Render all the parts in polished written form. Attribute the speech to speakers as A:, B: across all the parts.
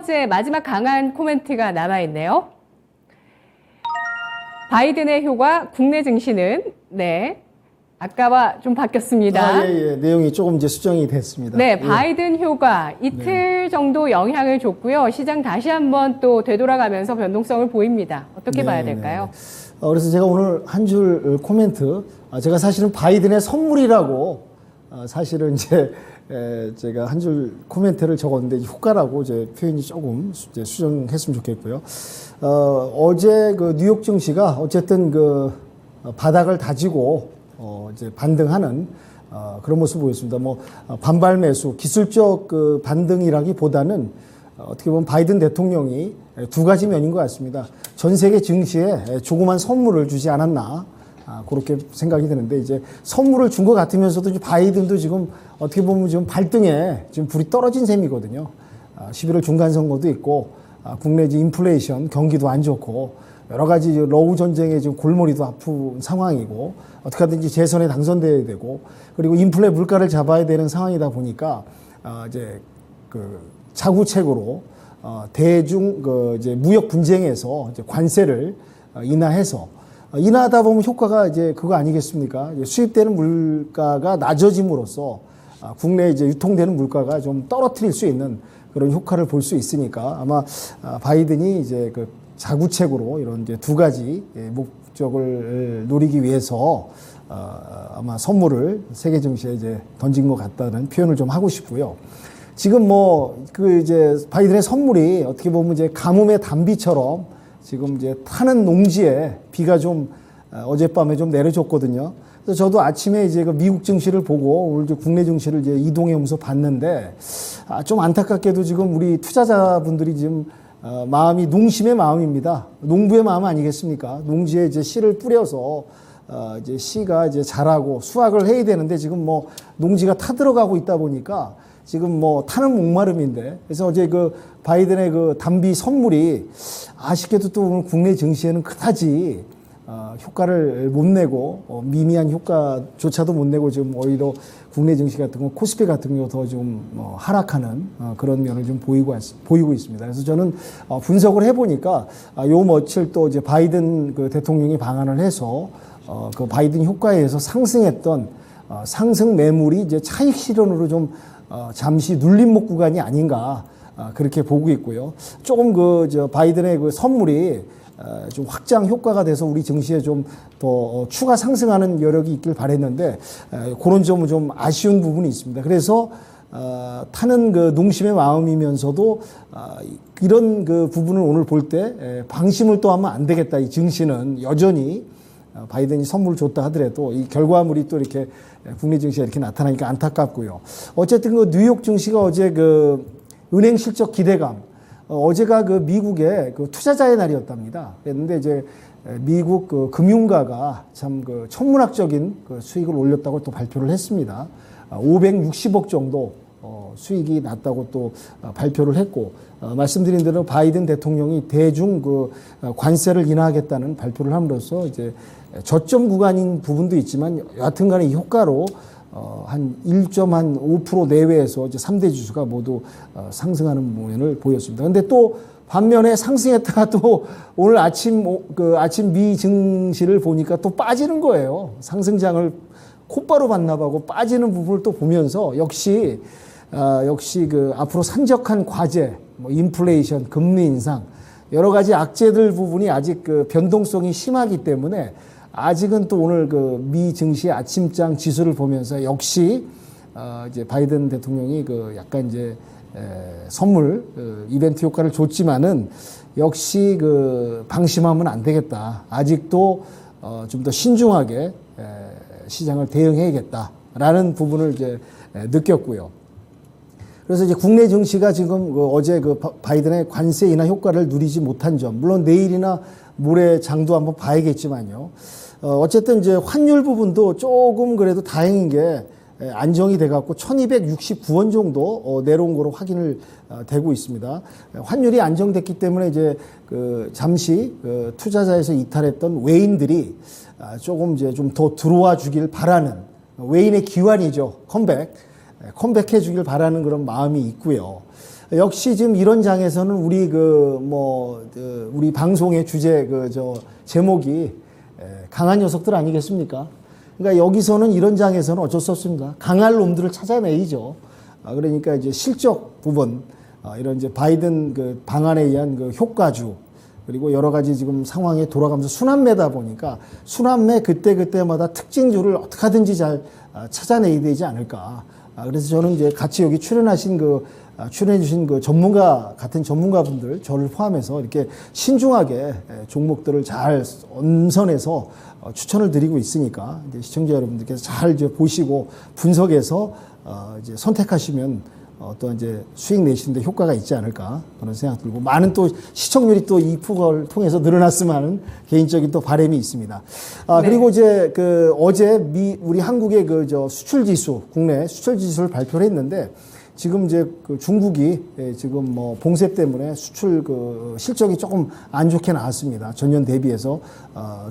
A: 번째 마지막 강한 코멘트가 남아있네요. 바이든의 효과 국내 증시는 네 아까와 좀 바뀌었습니다.
B: 예. 내용이 조금 이제 수정이 됐습니다.
A: 네, 바이든 효과 이틀 정도 영향을 줬고요. 시장 다시 한번 또 되돌아가면서 변동성을 보입니다. 어떻게 봐야 될까요?
B: 그래서 제가 오늘 한 줄 코멘트, 제가 사실은 바이든의 선물이라고 사실은 이제 제가 한 줄 코멘트를 적었는데 효과라고 제 표현이 조금 수정했으면 좋겠고요. 어제 그 뉴욕 증시가 어쨌든 그 바닥을 다지고 이제 반등하는 그런 모습을 보였습니다. 뭐 반발 매수, 기술적 그 반등이라기보다는 어떻게 보면 바이든 대통령이 두 가지 면인 것 같습니다. 전 세계 증시에 조그만 선물을 주지 않았나 그렇게 생각이 드는데 이제 선물을 준 것 같으면서도 이제 바이든도 지금 어떻게 보면 지금 발등에 지금 불이 떨어진 셈이거든요. 11월 중간 선거도 있고 국내 이제 인플레이션 경기도 안 좋고 여러 가지 러우 전쟁에 지금 골머리도 아픈 상황이고 어떻게 하든지 재선에 당선돼야 되고 그리고 인플레 물가를 잡아야 되는 상황이다 보니까 이제 그 자구책으로 대중 그 이제 무역 분쟁에서 이제 관세를 인하해서 인하하다 보면 효과가 이제 그거 아니겠습니까? 수입되는 물가가 낮아짐으로써 국내에 이제 유통되는 물가가 좀 떨어뜨릴 수 있는 그런 효과를 볼 수 있으니까 아마 바이든이 이제 그 자구책으로 이런 이제 두 가지 목적을 노리기 위해서 아마 선물을 세계 증시에 이제 던진 것 같다는 표현을 좀 하고 싶고요. 지금 뭐 그 이제 바이든의 선물이 어떻게 보면 이제 가뭄의 단비처럼 지금 이제 타는 농지에 비가 좀 어젯밤에 좀 내려줬거든요. 그래서 저도 아침에 이제 그 미국 증시를 보고 오늘 이제 국내 증시를 이제 이동해 오면서 봤는데 좀 안타깝게도 지금 우리 투자자분들이 지금 마음이 농심의 마음입니다. 농부의 마음 아니겠습니까? 농지에 이제 씨를 뿌려서 이제 씨가 이제 자라고 수확을 해야 되는데 지금 뭐 농지가 타들어가고 있다 보니까 지금 뭐 타는 목마름인데 그래서 어제 그 바이든의 그 단비 선물이 아쉽게도 또 오늘 국내 증시에는 그다지 효과를 못 내고 미미한 효과조차도 못 내고 지금 오히려 국내 증시 같은 거 코스피 같은 거 더 좀 하락하는 그런 면을 좀 보이고 있습니다. 그래서 저는 분석을 해보니까 요 며칠 또 이제 바이든 그 대통령이 방한을 해서 그 바이든 효과에 의해서 상승했던 상승 매물이 이제 차익 실현으로 좀 잠시 눌림목 구간이 아닌가 그렇게 보고 있고요. 조금 그 저 바이든의 그 선물이 좀 확장 효과가 돼서 우리 증시에 좀 더 추가 상승하는 여력이 있길 바랬는데 그런 점은 좀 아쉬운 부분이 있습니다. 그래서 타는 그 농심의 마음이면서도 이런 그 부분을 오늘 볼 때 방심을 또 하면 안 되겠다. 이 증시는 여전히 바이든이 선물을 줬다 하더라도 이 결과물이 또 이렇게 국내 증시에 이렇게 나타나니까 안타깝고요. 어쨌든 그 뉴욕 증시가 어제 그 은행 실적 기대감 어제가 그 미국의 그 투자자의 날이었답니다. 그랬는데 이제 미국 그 금융가가 참 그 천문학적인 그 수익을 올렸다고 또 발표를 했습니다. 560억 정도 수익이 났다고 또 발표를 했고 말씀드린 대로 바이든 대통령이 대중 그 관세를 인하하겠다는 발표를 함으로써 이제 저점 구간인 부분도 있지만 여하튼간에 이 효과로 한 1.5% 내외에서 이제 3대 지수가 모두 상승하는 모양을 보였습니다. 근데 또 반면에 상승했다가 또 오늘 아침 미 증시를 보니까 또 빠지는 거예요. 상승장을 콧바로 반납하고 빠지는 부분을 또 보면서 역시 그 앞으로 산적한 과제, 뭐 인플레이션, 금리 인상 여러 가지 악재들 부분이 아직 그 변동성이 심하기 때문에 아직은 또 오늘 그 미 증시의 아침장 지수를 보면서 역시 이제 바이든 대통령이 그 약간 이제 선물 이벤트 효과를 줬지만은 역시 그 방심하면 안 되겠다. 아직도 좀 더 신중하게 시장을 대응해야겠다라는 부분을 이제 느꼈고요. 그래서 이제 국내 증시가 지금 그 어제 그 바이든의 관세 인하 효과를 누리지 못한 점, 물론 내일이나 모레 장도 한번 봐야겠지만요. 어쨌든 이제 환율 부분도 조금 그래도 다행인 게 안정이 돼갖고 1269원 정도 내려온 거로 확인을 되고 있습니다. 환율이 안정됐기 때문에 이제 그 잠시 그 투자자에서 이탈했던 외인들이 조금 이제 좀 더 들어와 주길 바라는 외인의 기환이죠. 컴백해 주길 바라는 그런 마음이 있고요. 역시 지금 이런 장에서는 우리 우리 방송의 주제 제목이 강한 녀석들 아니겠습니까? 그러니까 여기서는 이런 장에서는 어쩔 수 없습니다. 강할 놈들을 찾아내야죠. 그러니까 이제 실적 부분, 이런 이제 바이든 그 방안에 의한 그 효과주, 그리고 여러 가지 지금 상황에 돌아가면서 순환매다 보니까 순환매 그때마다 특징주를 어떻게 하든지 잘 찾아내야 되지 않을까. 그래서 저는 이제 같이 여기 출연해주신 그 같은 전문가분들, 저를 포함해서 이렇게 신중하게 종목들을 잘 엄선해서 추천을 드리고 있으니까 이제 시청자 여러분들께서 잘 이제 보시고 분석해서 이제 선택하시면 어떤 이제 수익 내시는데 효과가 있지 않을까 그런 생각 들고, 많은 또 시청률이 또 이 프로를 통해서 늘어났으면 하는 개인적인 또 바람이 있습니다.
A: 네.
B: 그리고 이제 어제 우리 한국의 수출 지수, 국내 수출 지수를 발표를 했는데, 지금 이제 중국이 지금 봉쇄 때문에 수출 실적이 조금 안 좋게 나왔습니다. 전년 대비해서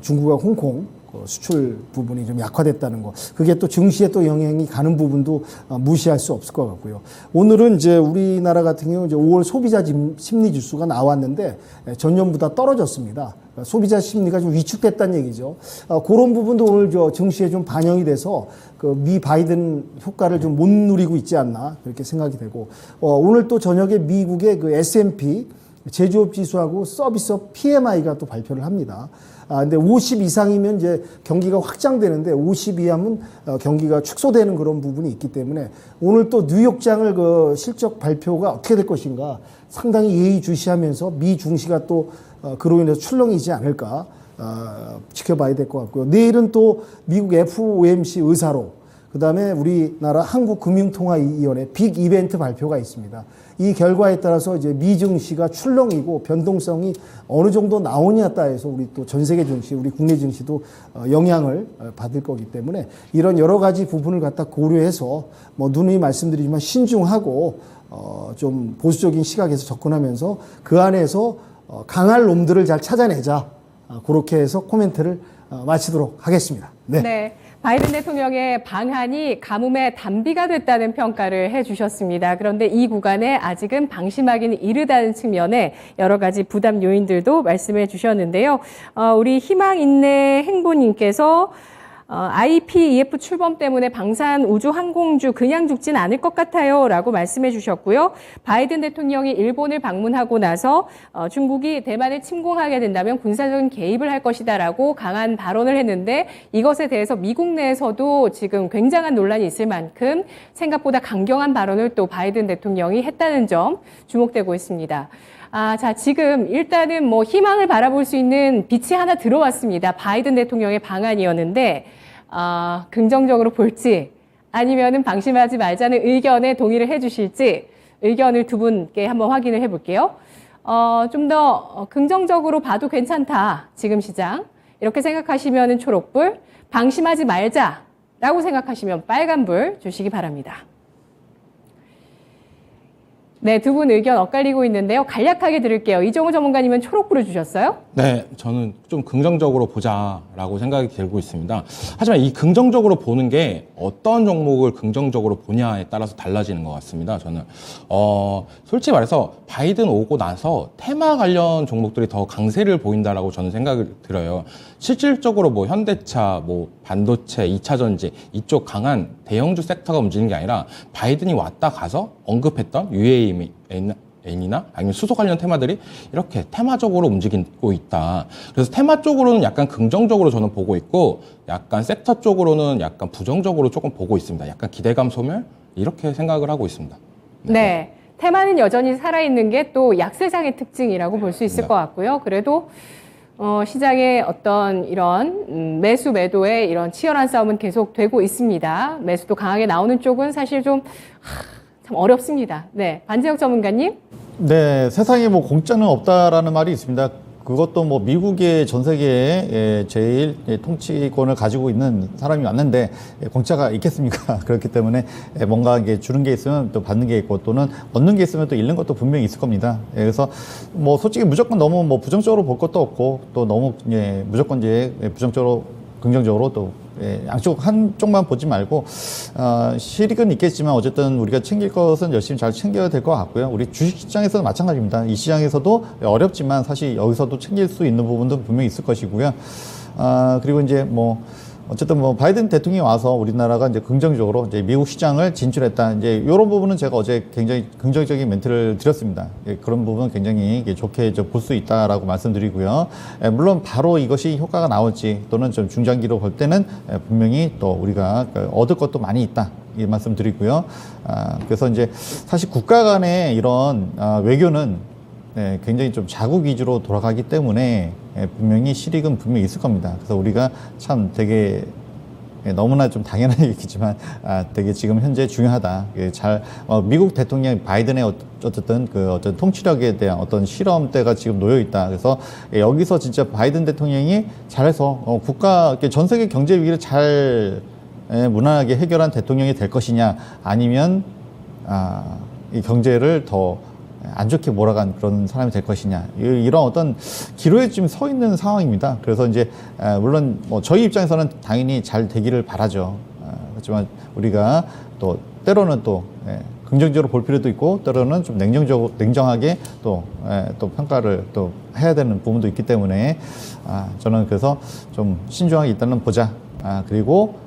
B: 중국과 홍콩 수출 부분이 좀 약화됐다는 거. 그게 또 증시에 또 영향이 가는 부분도 무시할 수 없을 것 같고요. 오늘은 이제 우리나라 같은 경우 이제 5월 소비자 심리 지수가 나왔는데 전년보다 떨어졌습니다. 소비자 심리가 좀 위축됐다는 얘기죠. 그런 부분도 오늘 증시에 좀 반영이 돼서 미 바이든 효과를 좀 못 누리고 있지 않나 그렇게 생각이 되고, 오늘 또 저녁에 미국의 S&P 제조업 지수하고 서비스업 PMI가 또 발표를 합니다. 근데 50 이상이면 이제 경기가 확장되는데 50 이하면 경기가 축소되는 그런 부분이 있기 때문에 오늘 또 뉴욕장을 실적 발표가 어떻게 될 것인가 상당히 예의주시하면서 미 증시가 또 그로 인해서 출렁이지 않을까 지켜봐야 될 것 같고요. 내일은 또 미국 FOMC 의사로, 그 다음에 우리나라 한국금융통화위원회 빅 이벤트 발표가 있습니다. 이 결과에 따라서 이제 미 증시가 출렁이고 변동성이 어느 정도 나오냐에 따라서 우리 또 전 세계 증시, 우리 국내 증시도 영향을 받을 거기 때문에 이런 여러 가지 부분을 갖다 고려해서 누누이 말씀드리지만 신중하고 좀 보수적인 시각에서 접근하면서 그 안에서 강할 놈들을 잘 찾아내자. 그렇게 해서 코멘트를 마치도록 하겠습니다. 네.
A: 네. 바이든 대통령의 방한이 가뭄의 단비가 됐다는 평가를 해주셨습니다. 그런데 이 구간에 아직은 방심하기는 이르다는 측면에 여러 가지 부담 요인들도 말씀해 주셨는데요. 우리 희망인내 행보님께서 IPEF 출범 때문에 방산 우주 항공주 그냥 죽진 않을 것 같아요 라고 말씀해 주셨고요. 바이든 대통령이 일본을 방문하고 나서 중국이 대만을 침공하게 된다면 군사적인 개입을 할 것이다 라고 강한 발언을 했는데, 이것에 대해서 미국 내에서도 지금 굉장한 논란이 있을 만큼 생각보다 강경한 발언을 또 바이든 대통령이 했다는 점 주목되고 있습니다. 자, 지금 일단은 희망을 바라볼 수 있는 빛이 하나 들어왔습니다. 바이든 대통령의 방안이었는데, 긍정적으로 볼지 아니면은 방심하지 말자는 의견에 동의를 해 주실지 의견을 두 분께 한번 확인을 해 볼게요. 좀 더 긍정적으로 봐도 괜찮다. 지금 시장. 이렇게 생각하시면은 초록불, 방심하지 말자라고 생각하시면 빨간불 주시기 바랍니다. 네, 두 분 의견 엇갈리고 있는데요. 간략하게 들을게요. 이종우 전문가님은 초록불을 주셨어요?
C: 네, 저는 좀 긍정적으로 보자라고 생각이 들고 있습니다. 하지만 이 긍정적으로 보는 게 어떤 종목을 긍정적으로 보냐에 따라서 달라지는 것 같습니다. 저는 솔직히 말해서 바이든 오고 나서 테마 관련 종목들이 더 강세를 보인다라고 저는 생각이 들어요. 실질적으로 현대차, 반도체, 2차 전지 이쪽 강한 대형주 섹터가 움직이는 게 아니라 바이든이 왔다 가서 언급했던 UAM이나 아니면 수소 관련 테마들이 이렇게 테마적으로 움직이고 있다. 그래서 테마 쪽으로는 약간 긍정적으로 저는 보고 있고, 약간 섹터 쪽으로는 약간 부정적으로 조금 보고 있습니다. 약간 기대감 소멸 이렇게 생각을 하고 있습니다.
A: 네. 테마는 여전히 살아있는 게 또 약세장의 특징이라고 볼 수 있을 것 같고요. 그래도 시장의 어떤 이런 매수 매도의 이런 치열한 싸움은 계속되고 있습니다. 매수도 강하게 나오는 쪽은 사실 좀 어렵습니다. 네, 반재혁 전문가님.
D: 네, 세상에 공짜는 없다라는 말이 있습니다. 그것도 미국의 전 세계에 제일 통치권을 가지고 있는 사람이 왔는데 공짜가 있겠습니까? 그렇기 때문에 뭔가 이게 주는 게 있으면 또 받는 게 있고, 또는 얻는 게 있으면 또 잃는 것도 분명히 있을 겁니다. 그래서 솔직히 무조건 너무 부정적으로 볼 것도 없고, 또 너무 무조건 부정적으로 긍정적으로 또 양쪽 한쪽만 보지 말고 실익은 있겠지만 어쨌든 우리가 챙길 것은 열심히 잘 챙겨야 될 것 같고요. 우리 주식시장에서도 마찬가지입니다. 이 시장에서도 어렵지만 사실 여기서도 챙길 수 있는 부분도 분명히 있을 것이고요. 그리고 이제 뭐 어쨌든 뭐 바이든 대통령이 와서 우리나라가 이제 긍정적으로 이제 미국 시장을 진출했다. 이제 이런 부분은 제가 어제 굉장히 긍정적인 멘트를 드렸습니다. 그런 부분은 굉장히 좋게 볼 수 있다라고 말씀드리고요. 물론 바로 이것이 효과가 나올지 또는 좀 중장기로 볼 때는 분명히 또 우리가 얻을 것도 많이 있다. 이 말씀 드리고요. 그래서 이제 사실 국가 간의 이런 외교는 굉장히 좀 자국 위주로 돌아가기 때문에 분명히 실익은 분명히 있을 겁니다. 그래서 우리가 참 되게 너무나 좀 당연한 얘기지만 되게 지금 현재 중요하다. 미국 대통령 바이든의 어쨌든 어떤 통치력에 대한 어떤 실험대가 지금 놓여 있다. 그래서 여기서 진짜 바이든 대통령이 잘해서 전 세계 경제 위기를 잘 무난하게 해결한 대통령이 될 것이냐, 아니면 이 경제를 더 안 좋게 몰아간 그런 사람이 될 것이냐, 이런 어떤 기로에 지금 서 있는 상황입니다. 그래서 이제 물론 뭐 저희 입장에서는 당연히 잘 되기를 바라죠. 그렇지만 우리가 또 때로는 또 긍정적으로 볼 필요도 있고, 때로는 좀 냉정하게 또 평가를 또 해야 되는 부분도 있기 때문에 저는 그래서 좀 신중하게 일단은 보자. 그리고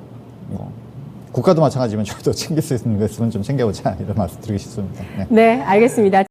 D: 뭐 국가도 마찬가지지만 저희도 챙길 수 있는 거 있으면 좀 챙겨보자, 이런 말씀 드리고 싶습니다.
A: 네, 알겠습니다.